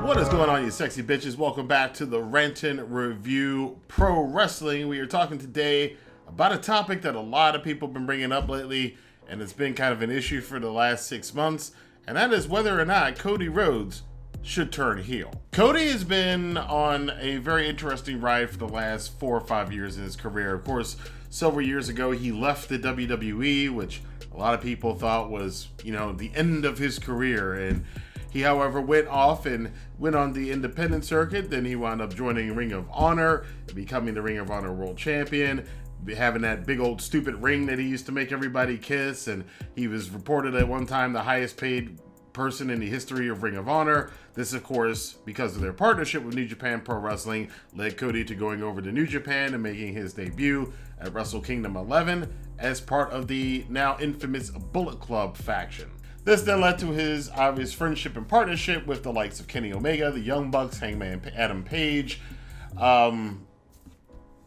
What is going on, you sexy bitches? Welcome back to the Rantin Review Pro Wrestling. We are talking today about a topic that a lot of people have been bringing up lately, and it's been kind of an issue for the last 6 months, and that is whether or not Cody Rhodes should turn heel. Cody has been on a very interesting ride for the last 4 or 5 years in his career. Of course, several years ago, he left the WWE, which a lot of people thought was, the end of his career, and he, however, went off and went on the independent circuit. Then he wound up joining Ring of Honor, becoming the Ring of Honor World Champion, having that big old stupid ring that he used to make everybody kiss. And he was reported at one time the highest paid person in the history of Ring of Honor. This, of course, because of their partnership with New Japan Pro Wrestling, led Cody to going over to New Japan and making his debut at Wrestle Kingdom 11 as part of the now infamous Bullet Club faction. This then led to his obvious friendship and partnership with the likes of Kenny Omega, the Young Bucks, Hangman Adam Page, Marty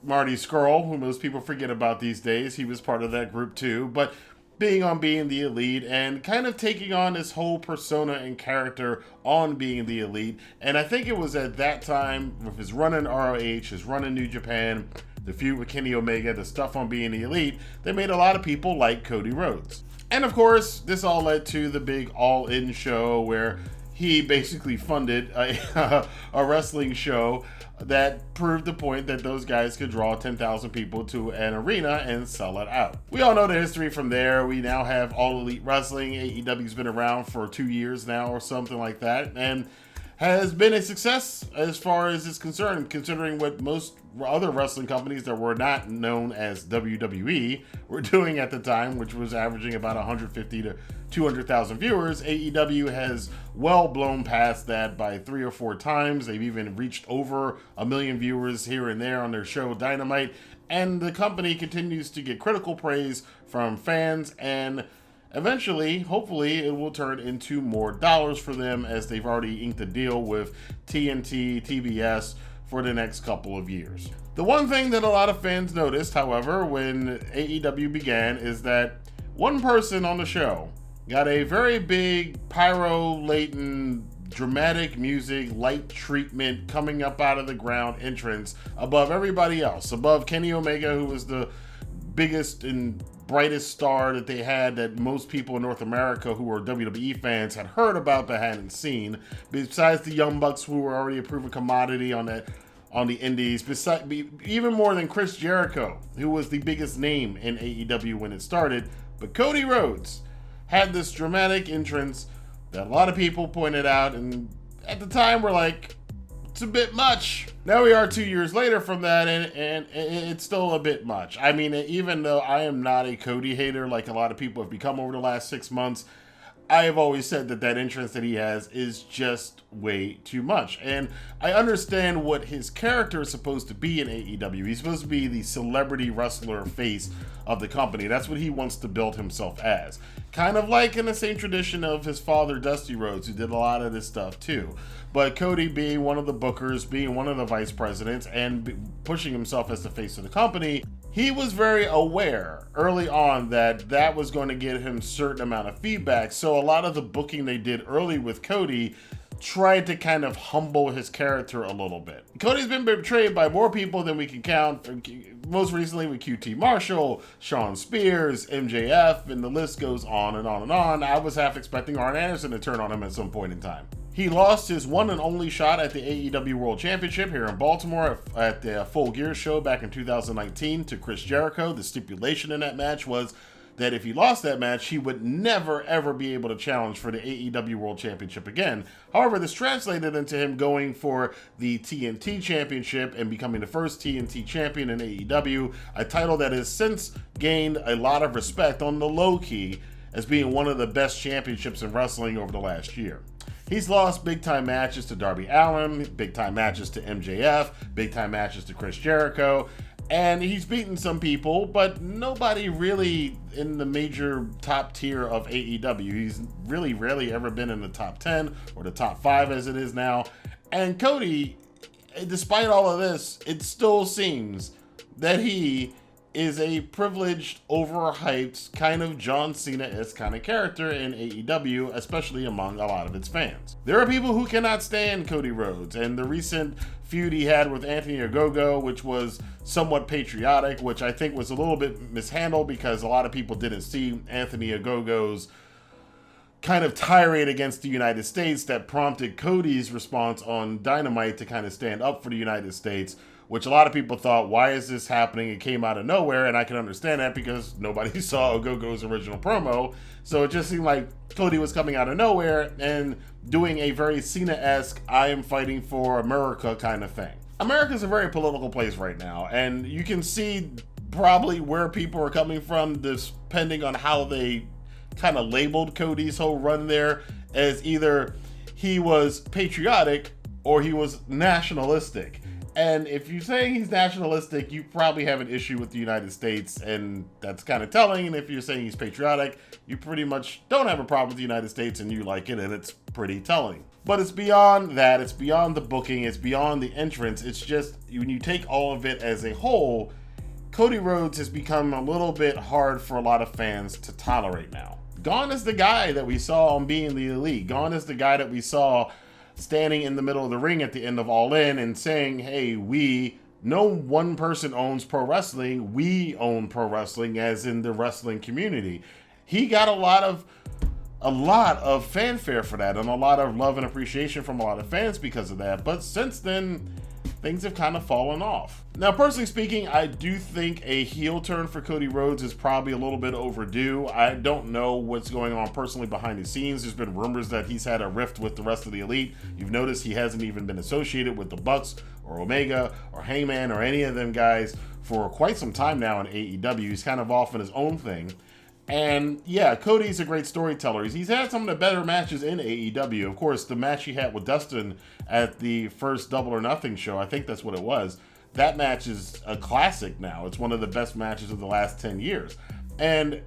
Scurll, who most people forget about these days. He was part of that group too, but being the elite and kind of taking on this whole persona and character on being the elite. And I think it was at that time, with his run in ROH, his run in New Japan, the feud with Kenny Omega, the stuff on being the elite, that made a lot of people like Cody Rhodes. And of course, this all led to the big All-In show where he basically funded a wrestling show that proved the point that those guys could draw 10,000 people to an arena and sell it out. We all know the history from there. We now have All Elite Wrestling. AEW's been around for 2 years now or something like that, and has been a success as far as it's concerned, considering what most other wrestling companies that were not known as WWE were doing at the time, which was averaging about 150 to 200,000 viewers. AEW has well blown past that by 3 or 4 times. They've even reached over 1 million viewers here and there on their show Dynamite, and the company continues to get critical praise from fans, and eventually, hopefully, it will turn into more dollars for them, as they've already inked a deal with TNT, TBS for the next couple of years. The one thing that a lot of fans noticed, however, when AEW began, is that one person on the show got a very big pyro-laden, dramatic music, light treatment coming up out of the ground entrance above everybody else, above Kenny Omega, who was the biggest and brightest star that they had, that most people in North America who were WWE fans had heard about but hadn't seen, besides the Young Bucks, who were already a proven commodity on the indies, even more than Chris Jericho, who was the biggest name in AEW when it started. But Cody Rhodes had this dramatic entrance that a lot of people pointed out, and at the time were like, it's a bit much. Now we are 2 years later from that, and it's still a bit much. I mean, even though I am not a Cody hater like a lot of people have become over the last 6 months, I have always said that entrance that he has is just way too much. And I understand what his character is supposed to be in AEW. He's supposed to be the celebrity wrestler face of the company. That's what he wants to build himself as. Kind of like in the same tradition of his father, Dusty Rhodes, who did a lot of this stuff too. But Cody, being one of the bookers, being one of the vice presidents, and pushing himself as the face of the company, he was very aware early on that was going to get him a certain amount of feedback. So a lot of the booking they did early with Cody tried to kind of humble his character a little bit. Cody's been betrayed by more people than we can count, most recently with QT Marshall, Shawn Spears, MJF, and the list goes on and on and on. I was half expecting Arn Anderson to turn on him at some point in time. He lost his one and only shot at the AEW World Championship here in Baltimore at the Full Gear show back in 2019 to Chris Jericho. The stipulation in that match was that if he lost that match, he would never, ever be able to challenge for the AEW World Championship again. However, this translated into him going for the TNT Championship and becoming the first TNT champion in AEW, a title that has since gained a lot of respect on the low key as being one of the best championships in wrestling over the last year. He's lost big-time matches to Darby Allin, big-time matches to MJF, big-time matches to Chris Jericho, and he's beaten some people, but nobody really in the major top tier of AEW. He's really rarely ever been in the top 10 or the top 5 as it is now. And Cody, despite all of this, it still seems that he is a privileged, overhyped, kind of John Cena-esque kind of character in AEW, especially among a lot of its fans. There are people who cannot stand Cody Rhodes, and the recent feud he had with Anthony Ogogo, which was somewhat patriotic, which I think was a little bit mishandled because a lot of people didn't see Anthony Ogogo's kind of tirade against the United States that prompted Cody's response on Dynamite to kind of stand up for the United States, which a lot of people thought, why is this happening? It came out of nowhere, and I can understand that because nobody saw Ogogo's original promo. So it just seemed like Cody was coming out of nowhere and doing a very Cena-esque, I am fighting for America kind of thing. America's a very political place right now, and you can see probably where people are coming from, depending on how they kind of labeled Cody's whole run there as either he was patriotic or he was nationalistic. And if you're saying he's nationalistic, you probably have an issue with the United States, and that's kind of telling. And if you're saying he's patriotic, you pretty much don't have a problem with the United States and you like it, and it's pretty telling. But it's beyond that. It's beyond the booking. It's beyond the entrance. It's just, when you take all of it as a whole, Cody Rhodes has become a little bit hard for a lot of fans to tolerate now. Gone is the guy that we saw on Being the Elite. Gone is the guy that we saw standing in the middle of the ring at the end of All In and saying, hey, no one person owns pro wrestling. We own pro wrestling, as in the wrestling community. He got a lot of fanfare for that and a lot of love and appreciation from a lot of fans because of that. But since then, things have kind of fallen off. Now, personally speaking, I do think a heel turn for Cody Rhodes is probably a little bit overdue. I don't know what's going on personally behind the scenes. There's been rumors that he's had a rift with the rest of the Elite. You've noticed he hasn't even been associated with the Bucks or Omega or Heyman or any of them guys for quite some time now in AEW. He's kind of off in his own thing. And yeah, Cody's a great storyteller. He's had some of the better matches in AEW. Of course, the match he had with Dustin at the first Double or Nothing show, I think that's what it was. That match is a classic now. It's one of the best matches of the last 10 years. And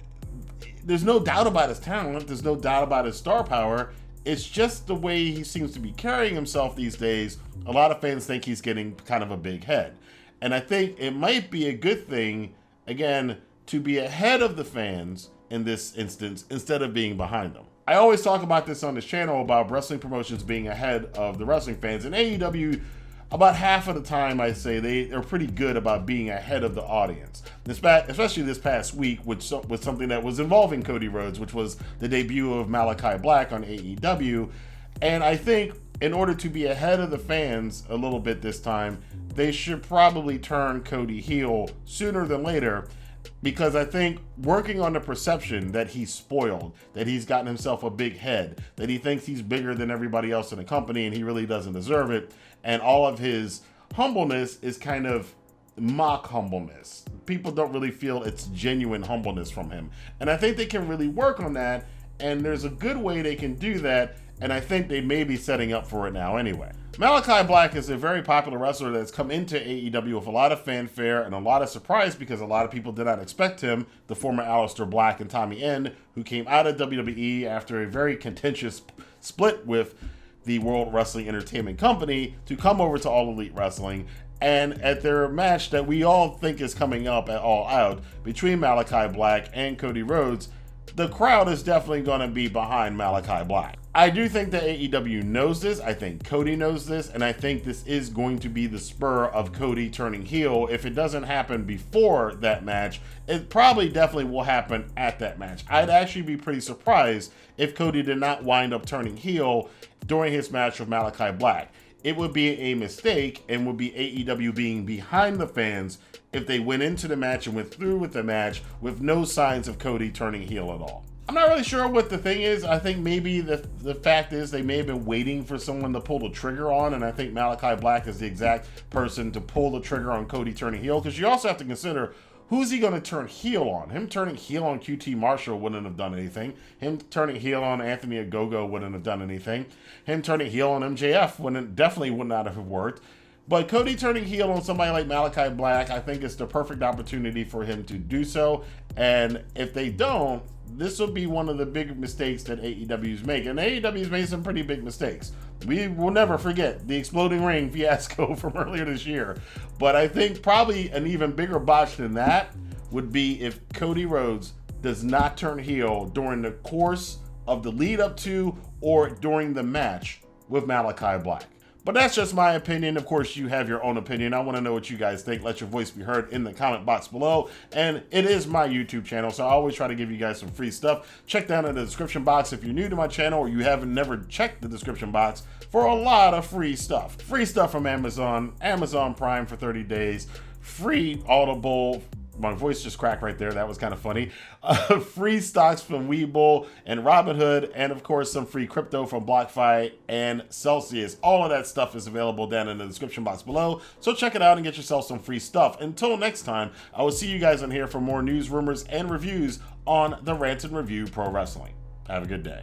there's no doubt about his talent. There's no doubt about his star power. It's just the way he seems to be carrying himself these days. A lot of fans think he's getting kind of a big head. And I think it might be a good thing, again, to be ahead of the fans in this instance instead of being behind them. I always talk about this on this channel about wrestling promotions being ahead of the wrestling fans. In AEW, about half of the time I say they're pretty good about being ahead of the audience. Especially this past week with something that was involving Cody Rhodes, which was the debut of Malachi Black on AEW. And I think in order to be ahead of the fans a little bit this time, they should probably turn Cody heel sooner than later. Because I think working on the perception that he's spoiled, that he's gotten himself a big head, that he thinks he's bigger than everybody else in the company and he really doesn't deserve it, and all of his humbleness is kind of mock humbleness. People don't really feel it's genuine humbleness from him. And I think they can really work on that, and there's a good way they can do that, and I think they may be setting up for it now anyway. Malachi Black is a very popular wrestler that's come into AEW with a lot of fanfare and a lot of surprise because a lot of people did not expect him, the former Aleister Black and Tommy End, who came out of WWE after a very contentious split with the World Wrestling Entertainment Company, to come over to All Elite Wrestling. And at their match that we all think is coming up at All Out between Malachi Black and Cody Rhodes, the crowd is definitely going to be behind Malachi Black. I do think that AEW knows this. I think Cody knows this. And I think this is going to be the spur of Cody turning heel. If it doesn't happen before that match, it probably definitely will happen at that match. I'd actually be pretty surprised if Cody did not wind up turning heel during his match with Malachi Black. It would be a mistake and would be AEW being behind the fans if they went into the match and went through with the match with no signs of Cody turning heel at all. I'm not really sure what the thing is. I think maybe the fact is they may have been waiting for someone to pull the trigger on, and I think Malachi Black is the exact person to pull the trigger on Cody turning heel, because you also have to consider, who's he going to turn heel on? Him turning heel on QT Marshall wouldn't have done anything. Him turning heel on Anthony Ogogo wouldn't have done anything. Him turning heel on MJF definitely would not have worked. But Cody turning heel on somebody like Malakai Black, I think it's the perfect opportunity for him to do so. And if they don't, this will be one of the big mistakes that AEW's make. And AEW's made some pretty big mistakes. We will never forget the exploding ring fiasco from earlier this year. But I think probably an even bigger botch than that would be if Cody Rhodes does not turn heel during the course of the lead up to or during the match with Malakai Black. But that's just my opinion. Of course, you have your own opinion. I want to know what you guys think. Let your voice be heard in the comment box below. And it is my YouTube channel, so I always try to give you guys some free stuff. Check down in the description box if you're new to my channel or you haven't never checked the description box for a lot of free stuff. Free stuff from Amazon, Amazon Prime for 30 days, free Audible. My voice just cracked right there. That was kind of funny. Free stocks from Webull and Robinhood, and of course some free crypto from BlockFi and Celsius. All of that stuff is available down in the description box below, so check it out and get yourself some free stuff. Until next time, I will see you guys in here for more news, rumors, and reviews on the Rantin Review Pro Wrestling. Have a good day.